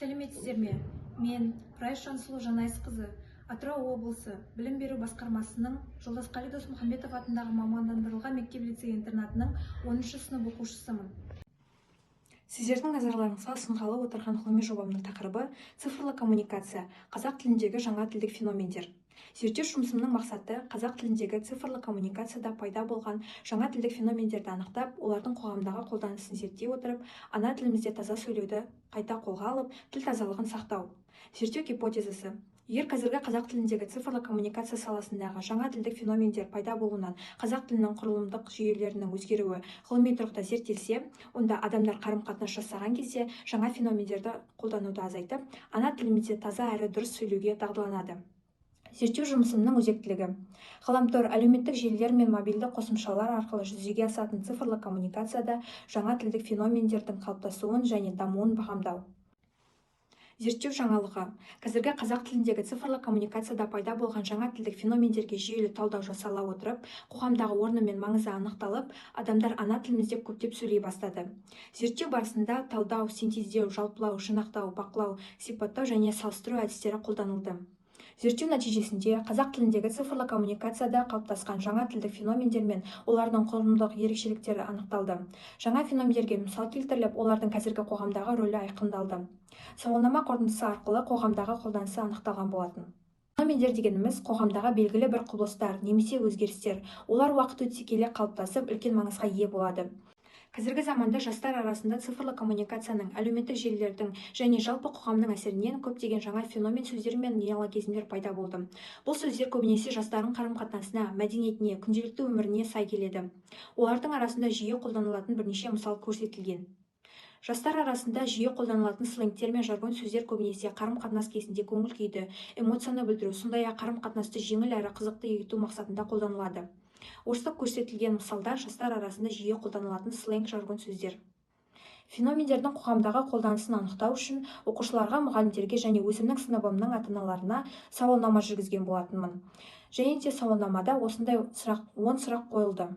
Сәлеметсіздер ме? Мен Райш Жансұлу Жанайсқызы, Атырау облысы білім беру басқармасының Жолдасқали Досмұхамбетов атындағы мамандандырылған мектеп-лицей интернатының 10-шы сынып оқушысымын. Сіздердің назарларыңызға ұсынғалы отырған ғылыми жобамның тақырыбы цифрлы коммуникация, қазақ тіліндегі жаңа тілдік феномендер. Зерттеу жұмысымның мақсаты қазақ тіліндегі цифрлы коммуникацияда пайда болған жаңа тілдік феномендерді анықтап, олардың қоғамдағы қолданысын зерттей отырып, ана тілімізде таза сөйлеуді қайта қолға алып, тіл тазалығын сақтау. Зерттеу гипотезасы: егер қазіргі қазақ тіліндегі цифрлы коммуникация саласындағы жаңа тілдік феномендер пайда болуынан қазақ тілінің құрылымдық жүйелерінің өзгеруі ғылыми тұрғыда зерттелсе, онда адамдар қарым-қатынас жасаған кезде жаңа феномендерді қолдануды азайтып, ана тілімізде таза әрі дұрыс сөйлеуге дағдыланады. Зерттеу жұмысымның өзектілігі: ғаламтор, әлеуметтік желілер мен мобильді қосымшалар арқылы жүзеге асатын цифрлы коммуникацияда жаңа тілдік феномендердің қалыптасуын және дамуын бағамдау. Зерттеу жаңалығы: қазіргі қазақ тіліндегі цифрлы коммуникацияда пайда болған жаңа тілдік феномендерге жүйелі талдау жасала отырып, қоғамдағы орны мен маңызы анықталып, адамдар ана тілімізде көптеп сөйлей бастады. Зерттеу барысында талдау, синтездеу, жалпылау, жинақтау, бақылау, сипаттау және салыстыру әдістері қолданылды. Зерттеу нәтижесінде қазақ тіліндегі цифрлы коммуникацияда қалыптасқан жаңа тілдік феномендер мен олардың құрылымдық ерекшеліктері анықталды. Жаңа феномендерге мысал келтіріліп, олардың қазіргі қоғамдағы рөлі айқындалды. Сауалнама қорытындысы арқылы қоғамдағы қолданысы анықталған болатын. Феномендер дегеніміз қоғамдағы белгілі бір құбылыстар немесе өзгерістер. Олар уақыт өте келе қалыптасып, үлкен маңызға ие болады. Қазіргі заманда жастар арасында цифрлы коммуникацияның, әлеуметтік желілердің және жалпы қоғамның әсерінен көптеген жаңа феномен сөздер мен неологизмдер пайда болды. Бұл сөздер көбінесе жастардың қарым-қатынасына, мәдениетіне, күнделікті өміріне сай келеді. Олардың арасында жиі қолданылатын бірнеше мысал көрсетілген. Жастар арасында жиі қолданылатын сленгтер мен жаргон сөздер көбінесе қарым-қатынас кезінде көңіл күйді, эмоцияны білдіру, сондай-ақ қарым-қатынасты жеңіл әрі қызықты ету мақсатында қолданылады. Осылып көрсетілген мысалдар жастар арасында жиі қолданылатын сленг, жаргон сөздер. Феномендердің қоғамдағы қолданысын анықтау үшін оқушыларға, мұғалімдерге және өзімнің сыныбымның ата-аналарына сауалнама жүргізген болатынмын. Және де сауалнамада осындай 10 сұрақ қойылды.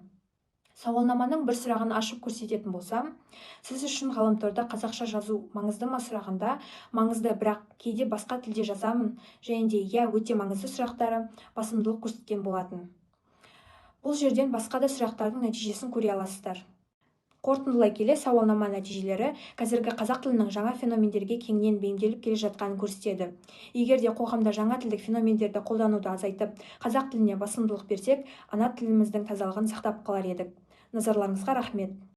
Сауалнаманың бір сұрағын ашып көрсететін болсам, сіз үшін ғаламторда қазақша жазу маңызды ма сұрағында, маңызды, бірақ кейде басқа тілде жазамын, және де иә, өте маңызды сұрақтары басымдылық көрсеткен болатын. Бұл жерден басқа да сұрақтардың нәтижесін көре аласыздар. Қорытындылай келе, сауалнама нәтижелері қазіргі қазақ тілінің жаңа феномендерге кеңінен бейімделіп келе жатқанын көрсетеді. Егер де қоғамда жаңа тілдік феномендерді қолдануды азайтып, қазақ тіліне басымдылық берсек, ана тіліміздің тазалығын сақтап қалар едік. Назарларыңызға рахмет.